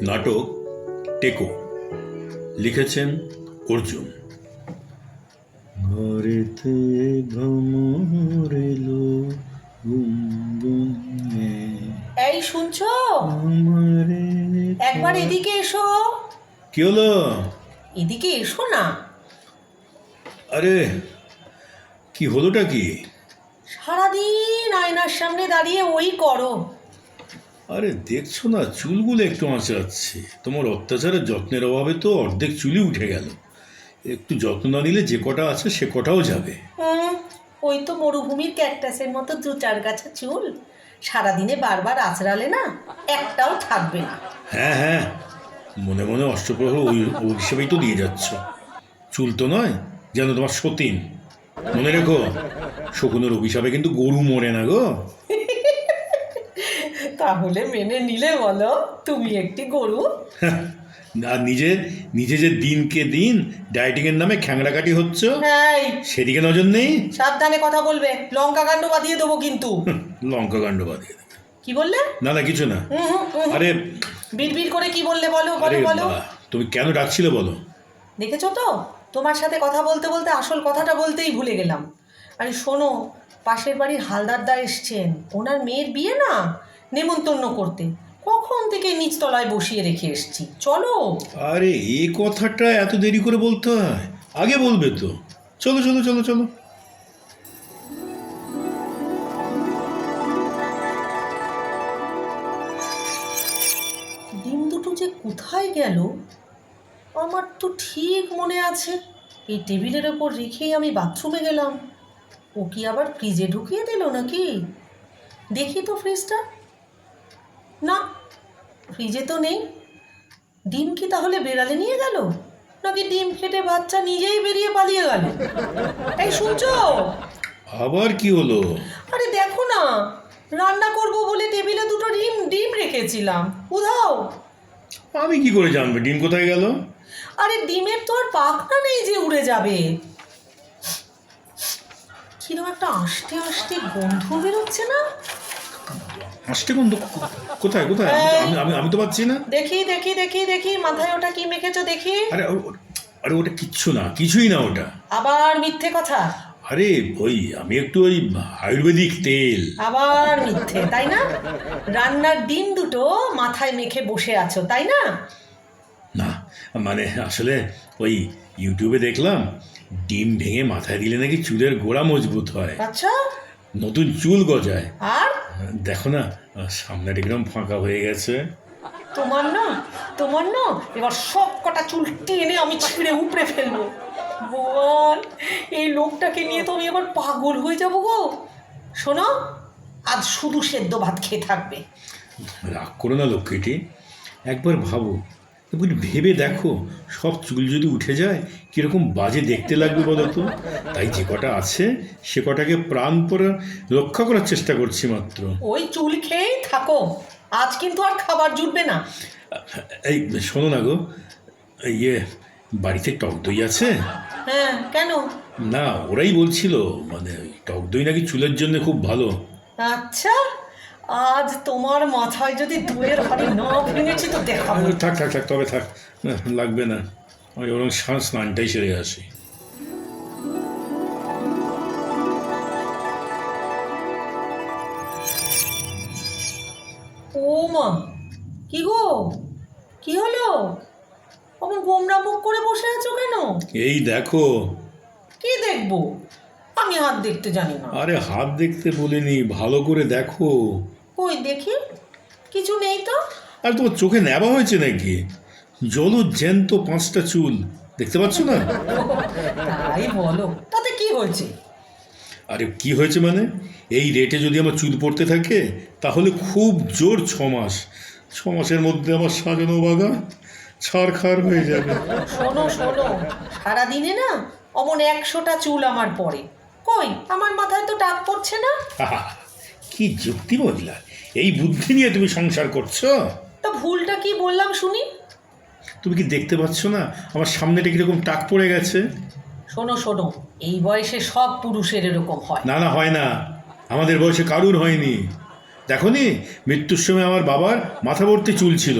নাটক টেকো, লিখেছেন অর্জুন। ঘরেতে ভ্রমর এলো গুনগুনে। এই শুনছো? একবার এদিকে এসো। কি হলো? এদিকে এসো না। আরে কি হলোটা কি? সারাদিন আয়নার সামনে দাঁড়িয়ে ওই করো। আরে দেখছো না, চুলগুলো একটু আঁচাচ্ছে। তোমার অত্যাচারের যত্নের অভাবে তো অর্ধেক চুলই উঠে গেল। একটু যত্ন না নিলে যে কটা আছে সে কটাও যাবে। ওই তো মরুভূমির ক্যাকটাসের মতো 2-4 গাছা চুল সারাদিনে বারবার আঁচড়ালে না একটাও থাকবে না। হ্যাঁ হ্যাঁ, মনে মনে অষ্টপ্রহর ওই হিসেবেই তো দিয়ে যাচ্ছ। চুল তো নয়, যেন তোমার সতীন। মনে রেখো, শকুনের অভিশাপে কিন্তু গরু মরে না গো। তাহলে মেনে নিলে বলো তুমি একটি গরু? আর নিজে নিজে যে দিনকে দিন ডায়েটিং এর নামে খ্যাংড়াকাটি হচ্ছে, সেদিকে নজর নেই। সাবধানে কথা বলবে, লঙ্কা কাণ্ড বাঁধিয়ে দেবো কিন্তু। লঙ্কা কাণ্ড বাঁধিয়ে দেবে? কি বললে? না না, কিছু না। আরে বিড়বিড় করে কি বললে বলো আরে বলো বলো। তুমি কেন ডাকছিলে বলো? দেখেছো তো, তোমার সাথে কথা বলতে বলতে আসল কথাটা বলতেই ভুলে গেলাম। আরে শোনো, পাশের বাড়ির হালদারদা এসছেন, ওনার মেয়ের বিয়ে না, নেমন্তন্ন করতে। কখন থেকে নিচতলায় বসিয়ে রেখে এসছি, চলো। আরে এই কথাটা এত দেরি করে বলতে হয়? আগে বলবে তো। চলো চলো চলো চলো। ডিম দুটো যে কোথায় গেল আমার তো ঠিক মনে আছে। এই টেবিলের ওপর রেখেই আমি বাথরুমে গেলাম। ও কি আবার ফ্রিজে ঢুকিয়ে দিল নাকি? দেখি তো ফ্রিজটা। না, ফ্রিজে তো নেই। ডিম কি তাহলে বেড়ালে নিয়ে গেল, নাকি ডিম ফেটে বাচ্চা নিজেই বেরিয়ে পালিয়ে গেল? এই শুনছো? আবার কি হলো? আরে দেখো না, রান্না করব বলে টেবিলে দুটো ডিম রেখেছিলাম, উধাও। আমি কি করে জানবো ডিম কোথায় গেল? আরে ডিমের তো আর পাখনা নেই যে উড়ে যাবে। কিরকম একটা আস্তে আস্তে গন্ধ বেরোচ্ছে না? আষ্টে গন্ধ? কোথায় কোথায়? আমি তো পাচ্ছি না। দেখি দেখি দেখি দেখি, মাথায় ওটা কি মেখেছো দেখি। আরে আরে ওটা কিচ্ছু না, কিছুই না ওটা। আবার মিথ্যে কথা? আরে ওই আমি একটু ওই আয়ুর্বেদিক তেল। আবার মিথ্যে, তাই না? রান্নার ডিম দুটো মাথায় মেখে বসে আছো, তাই না? না মানে আসলে ওই ইউটিউবে দেখলাম ডিম ভেঙে মাথায় দিলে নাকি চুলের গোড়া মজবুত হয়, আচ্ছা, নতুন চুল গজায়। আর দেখো না, সামনেটা কিরকম ফাঁকা হয়ে গেছে। তোমার না এবার সব কটা চুল টেনে আমি ছিঁড়ে উপড়ে ফেলবো। ভগবান, এই লোকটাকে নিয়ে তো আমি এবার পাগল হয়ে যাবো গো। শোনো, আজ শুধু সেদ্ধ ভাত খেয়ে থাকবে। রাগ করো না লক্ষ্মীটি, একবার ভাবো, একবার ভেবে দেখো, সব চুল যদি উঠে যায় কীরকম বাজে দেখতে লাগবে বলো তো। তাই যে কটা আছে সে কটাকে প্রাণপণে রক্ষা করার চেষ্টা করছি মাত্র। ওই চুল খেয়েই থাকো, আজ কিন্তু আর খাবার জুটবে না। এই শোনো না গো, ইয়ে বাড়িতে টক দই আছে? হ্যাঁ, কেন? না, ওরাই বলছিল মানে টক দই নাকি চুলের জন্য খুব ভালো। আচ্ছা, আজ তোমার মাথায় যদি দুয়ের হাড়ি না ভেঙেছি তো দেখাবো। থাক থাক থাক, তবে থাক, না লাগবে না, আমি ওরকম স্নানটাই সেরে আসি। ও মা, কি গো, কি হলো? অমন গোমরা মুখ করে বসে আছো কেন? এই দেখো। কি দেখবো? আমি হাত দেখতে জানি না। আরে হাত দেখতে বলিনি, ভালো করে দেখো। কই দেখি, কিছু নেই তো। আর তোমার চোখে নেবা হয়েছে নাকি? জ্যান্ত 5টা চুল দেখতে পাচ্ছ না? তাই বলো, তাতে কি হয়েছে? আরে কি হয়েছে মানে, এই রেটে যদি আমার চুল পড়তে থাকে তাহলে খুব জোর 6 মাস। 6 মাসের মধ্যে আমার সাজানো বাগান ছাড়খাড় হয়ে যাবে। শোনো শোনো, সারাদিনে না অমন 100টা চুল আমার পড়ে। কই, আমার মাথায় তো টাক পড়ছে না। আহা, কি যুক্তি বললা! এই বুদ্ধি নিয়ে তুমি সংসার করছো? তা ভুলটা কি বললাম শুনি? তুমি কি দেখতে পাচ্ছ না আমার সামনেটা কিরকম টাক পড়ে গেছে? শোনো শোনো, এই বয়সে সব পুরুষের এরকম হয়। না না, হয় না, আমাদের বয়সে কারুর হয়নি। দেখো নি, মৃত্যুর সময় আমার বাবার মাথা ভর্তি চুল ছিল।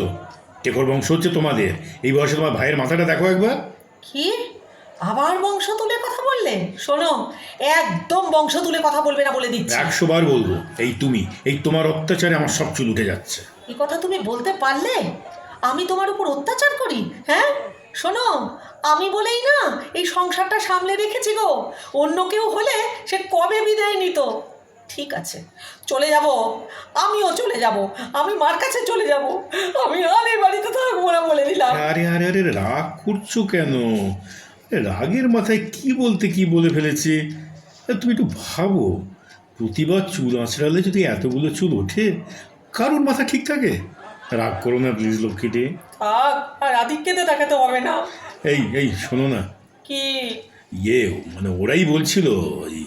টেকর বংশ হচ্ছে তোমাদের, এই বয়সে তোমার ভাইয়ের মাথাটা দেখো একবার। কি আবার বংশ তুলে কথা বললে? শোনো, একদম বংশ তুলে কথা বলবে না বলে দিচ্ছি। 100 বার বলবো, এই তুমি, এই তোমার অত্যাচারে আমার সব চুল উঠে যাচ্ছে। এই কথা তুমি বলতে পারলে? আমি তোমার উপর অত্যাচার করি? হ্যাঁ, শোনো, আমি বলেই না এই সংসারটা সামলে রেখেছি গো। অন্য কেউ হলে সে কবে বিদায় নিত। ঠিক আছে, চলে যাব, আমিও চলে যাব, আমি মার কাছে চলে যাব। আমি আর এই বাড়িতে থাকবো না বলে দিলাম। আরে আরে আরে, রাগ করছো কেন? রাগের মাথায় কি বলতে কি বলে ফেলেছে। তুমি একটু ভাবো, প্রতিবার চুল আঁচড়ালে যদি এতগুলো চুল ওঠে, কারোর মাথা ঠিক থাকে? রাগ করো না প্লিজ লক্ষ্মীটি। থাক, আর আদিত্যকে দেখাতে হবে না। এই শোনো না, কি? মানে ওরাই বলছিল ওই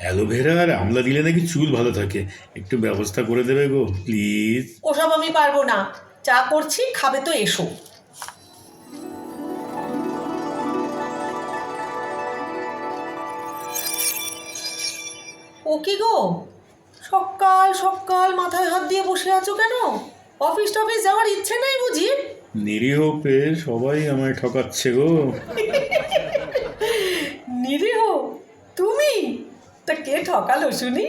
অ্যালোভেরা আর আমলা দিলে নাকি চুল ভালো থাকে। একটু ব্যবস্থা করে দেবে গো প্লিজ। ওসব আমি পারবো না। চা করছি, খাবে তো এসো। ও কি গো, সকাল সকাল মাথায় হাত দিয়ে বসে আছো কেন? অফিস টফিস যাওয়ার ইচ্ছে নেই বুঝি? নিরীহ পেয়ে সবাই আমায় ঠকাচ্ছে গো। নিরীহ? তুমি? তা কে ঠকালো শুনি?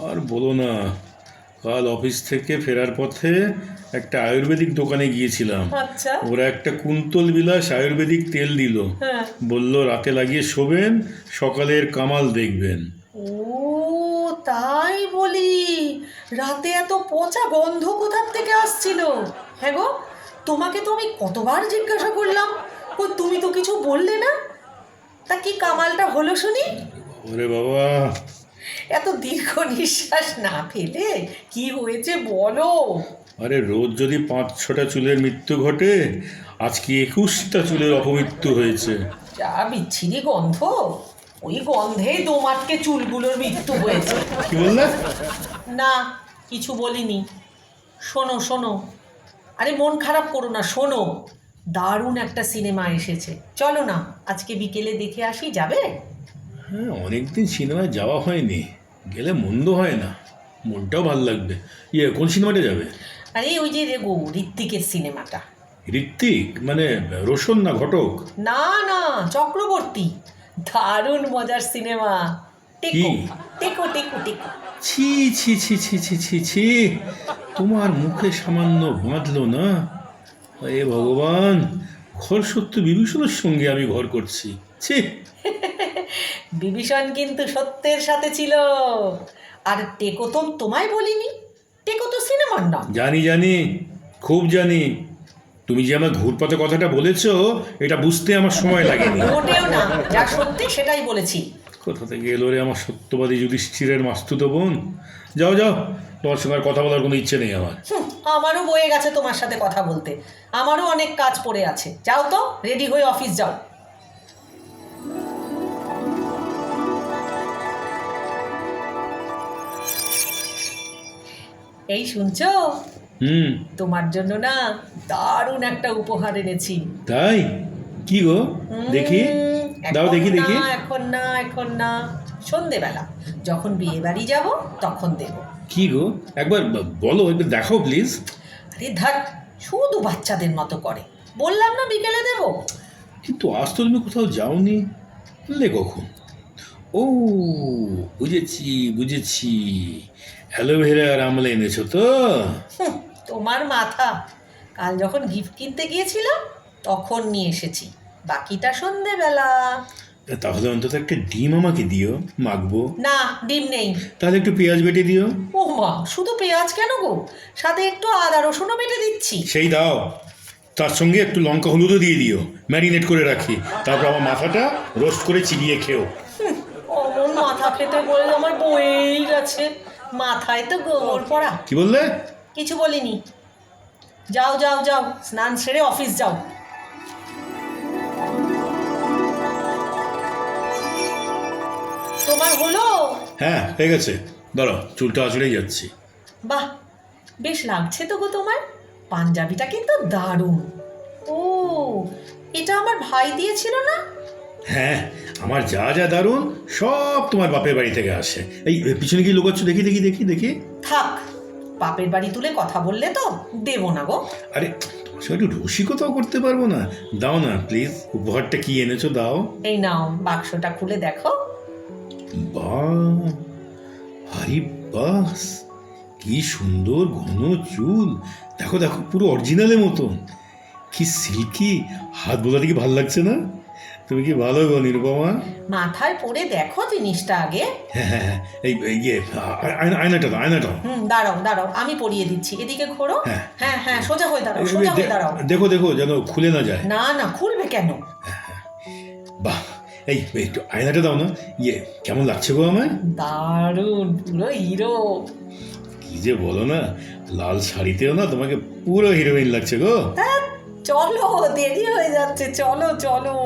আর বলো না, কাল অফিস থেকে ফেরার পথে একটা আয়ুর্বেদিক দোকানে গিয়েছিলাম। আচ্ছা। ওরা একটা কুন্তল বিলাস আয়ুর্বেদিক তেল দিল, হ্যাঁ। বলল রাতে লাগিয়ে শোবেন, সকালের কামাল দেখবেন। ও তাই বলি, রাতে এত পচা গন্ধ কোথার থেকে আসছিল? হ্যাঁ গো, তোমাকে তো আমি কতবার জিজ্ঞাসা করলাম, ও তুমি তো কিছু বললে না। তা কি কামালটা হলো শুনি? ওরে বাবা, এত দীর্ঘ নিঃশ্বাস না ফেলে কি হয়েছে বলো। আরে রোজ যদি 5-6টা চুলের মৃত্যু ঘটে, আজকে 21টা চুলের অপমৃত্যু হয়েছে। যা বিচ্ছিরি গন্ধ, ওই গন্ধেই দোমাটকে চুলগুলোর মৃত্যু হয়েছে। কি বললে? না, কিছু বলিনি। শোনো শোনো, আরে মন খারাপ করো না, শোনো, দারুণ একটা সিনেমা এসেছে, চলো না আজকে বিকেলে দেখে আসি, যাবে? হ্যাঁ, অনেকদিন সিনেমায় যাওয়া হয়নি, গেলে মন্দ হয় না, মনটাও ভালো লাগবে। কোন সিনেমাটা যাবে? আরে ওই যে রে গো, ঋত্বিকের সিনেমাটা। ঋত্বিক মানে রোশন না ঘটক? না না, চক্রবর্তী। দারুণ মজার সিনেমা। টেকো কি? টেকো টেকো টেকো। ছি ছি ছি ছি ছি ছি ছি, তোমার মুখে সামান্য বাঁধলো না? এ ভগবান, ঘর সত্য বিভীষণের সঙ্গে আমি ঘর করছি। ছি। বিভীষণ কিন্তু সত্যের সাথে ছিল। আর টেকো তো তোমায় বলিনি, টেকো তো সিনেমার নাম। জানি জানি, খুব জানি। তুমি যে আমার ঘুরপথে কথাটা বলেছো, এটা বুঝতে আমার সময় লাগেনি। মোটেও না, যা সত্যি সেটাই বলেছি। কোথা থেকে এলো রে আমার সত্যবাদী যুধিষ্ঠিরের মাস্তুতো বোন? যাও যাও, তোমার সঙ্গে আর কথা বলার কোনো ইচ্ছে নেই আমার। আমারও বয়ে গেছে তোমার সাথে কথা বলতে, আমারও অনেক কাজ পড়ে আছে। যাও তো, রেডি হয়ে অফিস যাও। এই শুনছো, তোমার জন্য না দারুণ একটা উপহার এনেছি। তাই? কি গো, দেখি, দাও দেখি দেখি। এখন না, এখন না, সন্ধেবেলা যখন বিয়ে বাড়ি যাব তখন দেব। কি গো, একবার বলো, একবার দেখাও প্লিজ। আরে ধ্যাৎ, শুধু বাচ্চাদের মতো করে। বললাম না বিকেলে দেব। কিন্তু আজ তো তুমি কোথাও যাওনি, বললে কখন? ও, বুঝেছি বুঝেছি, অ্যালোভেরা আর আমলা এনেছো তো? তোমার মাথা, কাল যখন গিফট কিনতে গিয়েছিলাম তখন নিয়ে এসেছি, বাকিটা সন্ধেবেলা। তাহলে অন্তত একটা ডিম আমাকে দিও, মাখবো। না, ডিম নেই। তাহলে একটু পেঁয়াজ বেটে দিও। ও মা, শুধু পেঁয়াজ কেন গো, সাথে একটু আদা রসুনও বেটে দিচ্ছি। সেই দাও, তার সঙ্গে একটু লঙ্কা হলুদও দিয়ে দিও, ম্যারিনেট করে রাখি, তারপর আমার মাথাটা রোস্ট করে চিবিয়ে খেও। অমন মাথা খেতে বলে আমার বয়েই গেছে, মাথায় তো গোবর পড়া। কি বললে? কিছু বলিনি। যাও যাও যাও, স্নান সেরে অফিস যাও। তোমার হলো? হ্যাঁ, হয়ে গেছে, দাঁড়াও, চুলটা আঁচড়েই যাচ্ছি। বাহ, বেশ লাগছে তো গো তোমার, পাঞ্জাবিটা কিন্তু দারুণ। ও, এটা আমার ভাই দিয়েছিল না? হ্যাঁ, আমার যা যা দারুণ সব তোমার বাপের বাড়ি থেকে আসে। এই পিছনে কি লুকাচ্ছ, দেখি দেখি দেখি দেখি। থাক, বাপের বাড়ি তুলে কথা বললে তো দেবো না গো। আরে তোমার সঙ্গে একটু রসিকতাও করতে পারবো না? দাও না প্লিজ, উপহারটা কি এনেছো দাও। এই নাও, বাক্সটা খুলে দেখো। বাহ, হাই বাস, কি সুন্দর ঘন চুল। দেখো দেখো, পুরো অরিজিনালের মতন। কি সিল্কি, হাত বোলাতে কি ভালো লাগছে না? তুমি কি ভালো গো নিরুপমা? মাথায় পরে দেখো জিনিসটা আগে। হ্যাঁ হ্যাঁ হ্যাঁ, এই এই ইয়ে, আয়নাটা দাও, আয়নাটা দাও। দাঁড়াও দাঁড়াও, আমি পরিয়ে দিচ্ছি, এদিকে ঘোরো। হ্যাঁ। হ্যাঁ হ্যাঁ, সোজা হয়ে দাঁড়াও, সোজা হয়ে দাঁড়াও। দেখো দেখো যেন খুলে না যায়। না না, খুলবে কেন? বাহ, এই একটু আয়নাটা দাও না। ইয়ে, কেমন লাগছে গো আমায়? দারুণ, পুরো হিরো। কি যে বলো না, লাল শাড়িতেও না তোমাকে পুরো হিরোইন লাগছে গো। চলো, দেরি হয়ে যাচ্ছে, চলো চলো।